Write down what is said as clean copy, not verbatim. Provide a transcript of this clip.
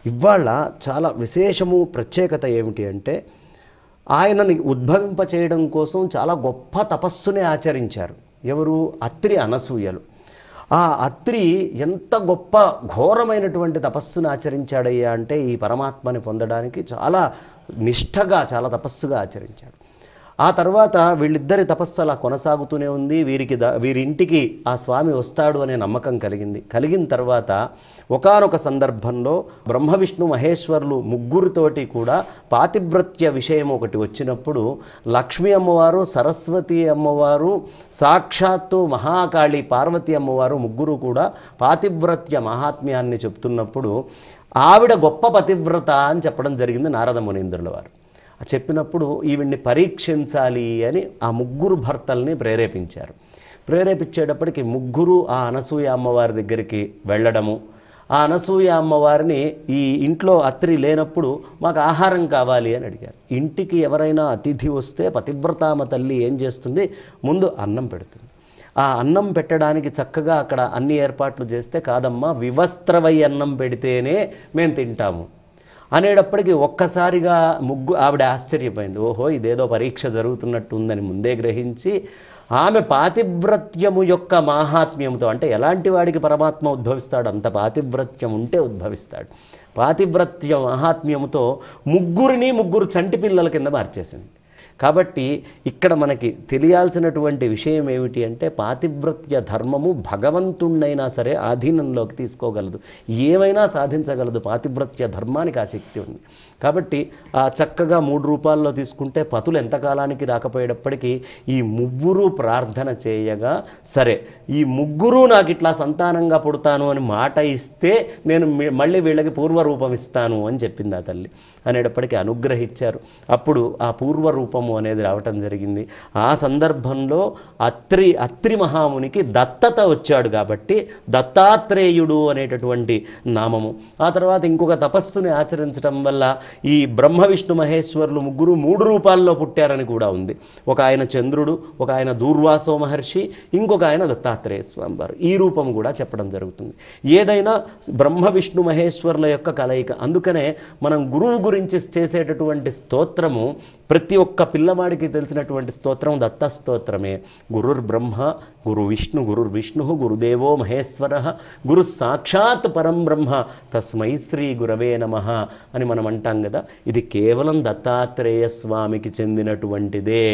ఇవాళ చాలా విశేషము ప్రత్యేకత ఏమిటి అంటే ఆయనని ఉద్భవింపచేయడం కోసం చాలా గొప్ప తపస్సునే ఆచరించారు. ఎవరు? అత్రి అనసూయలు. ఆ అత్రి ఎంత గొప్ప ఘోరమైనటువంటి తపస్సును ఆచరించాడయ్యా అంటే ఈ పరమాత్మని పొందడానికి చాలా నిష్ఠగా చాలా తపస్సుగా ఆచరించాడు. ఆ తర్వాత వీళ్ళిద్దరి తపస్సు అలా కొనసాగుతూనే ఉంది. వీరింటికి ఆ స్వామి వస్తాడు అనే నమ్మకం కలిగిన తర్వాత ఒకానొక సందర్భంలో బ్రహ్మ విష్ణు మహేశ్వరులు ముగ్గురితోటి కూడా పాతివ్రత్య విషయం ఒకటి వచ్చినప్పుడు లక్ష్మీ అమ్మవారు, సరస్వతి అమ్మవారు, సాక్షాత్తు మహాకాళి పార్వతి అమ్మవారు ముగ్గురు కూడా పాతివ్రత్య మహాత్మ్యాన్ని చెప్తున్నప్పుడు ఆవిడ గొప్ప పతివ్రత అని చెప్పడం జరిగింది నారద మునీంద్రుల వారు. చెప్పినప్పుడు ఈవిడ్ని పరీక్షించాలి అని ఆ ముగ్గురు భర్తల్ని ప్రేరేపించేటప్పటికి ముగ్గురు ఆ అనసూయ అమ్మవారి దగ్గరికి వెళ్ళడము, ఆ అనసూయ అమ్మవారిని ఈ ఇంట్లో అత్రి లేనప్పుడు మాకు ఆహారం కావాలి అని అడిగారు. ఇంటికి ఎవరైనా అతిథి వస్తే పతివ్రతామ తల్లి ఏం చేస్తుంది? ముందు అన్నం పెడుతుంది. ఆ అన్నం పెట్టడానికి చక్కగా అక్కడ అన్ని ఏర్పాట్లు చేస్తే కాదమ్మా వివస్త్రవై అన్నం పెడితేనే మేము తింటాము అనేటప్పటికీ ఒక్కసారిగా ఆవిడ ఆశ్చర్యపోయింది. ఓహో ఇదేదో పరీక్ష జరుగుతున్నట్టు ఉందని ముందే గ్రహించి ఆమె పాతివ్రత్యము యొక్క మాహాత్మ్యంతో, అంటే ఎలాంటి వాడికి పరమాత్మ ఉద్భవిస్తాడు? అంత పాతివ్రత్యం ఉంటే ఉద్భవిస్తాడు. పాతివ్రత్య మహాత్మ్యంతో ముగ్గురు చంటి పిల్లల కింద మార్చేసింది. కాబట్టి ఇక్కడ మనకి తెలియాల్సినటువంటి విషయం ఏమిటి అంటే పాతివ్రత్య ధర్మము భగవంతుణ్ణైనా సరే ఆధీనంలోకి తీసుకోగలదు, ఏమైనా సాధించగలదు. పాతివ్రత్య ధర్మానికి ఆ శక్తి ఉంది. కాబట్టి ఆ చక్కగా 3 రూపాల్లో తీసుకుంటే పతులు ఎంతకాలానికి రాకపోయేటప్పటికీ ఈ ముగ్గురు ప్రార్థన చేయగా సరే ఈ ముగ్గురు నాకు ఇట్లా సంతానంగా పుడతాను అని మాట ఇస్తే నేను మళ్ళీ వీళ్ళకి పూర్వరూపం ఇస్తాను అని చెప్పింది ఆ తల్లి. అనేటప్పటికీ అనుగ్రహించారు. అప్పుడు ఆ పూర్వరూపము అనేది రావటం జరిగింది. ఆ సందర్భంలో అత్రి మహామునికి దత్తత వచ్చాడు కాబట్టి దత్తాత్రేయుడు అనేటటువంటి నామము. ఆ తర్వాత ఇంకొక తపస్సుని ఆచరించడం వల్ల ఈ బ్రహ్మ విష్ణు మహేశ్వరులు ముగ్గురు 3 రూపాల్లో పుట్టారని కూడా ఉంది. ఒక ఆయన చంద్రుడు, ఒక ఆయన దూర్వాసో మహర్షి, ఇంకొక ఆయన దత్తాత్రేయ స్వామి వారు. ఈ రూపం కూడా చెప్పడం జరుగుతుంది. ఏదైనా బ్రహ్మ విష్ణు మహేశ్వరుల యొక్క కలయిక. అందుకనే మనం గురువు గురించి చేసేటటువంటి స్తోత్రము ప్రతి ఒక్క పిల్లవాడికి తెలిసినటువంటి స్తోత్రం దత్త స్తోత్రమే. గురుర్బ్రహ్మ గురుర్విష్ణు గురుదేవో మహేశ్వర గురు సాక్షాత్ పరం బ్రహ్మ తస్మై శ్రీ గురవే నమః అని మనం అంటాం కదా. ఇది కేవలం దత్తాత్రేయ స్వామికి చెందినటువంటిదే.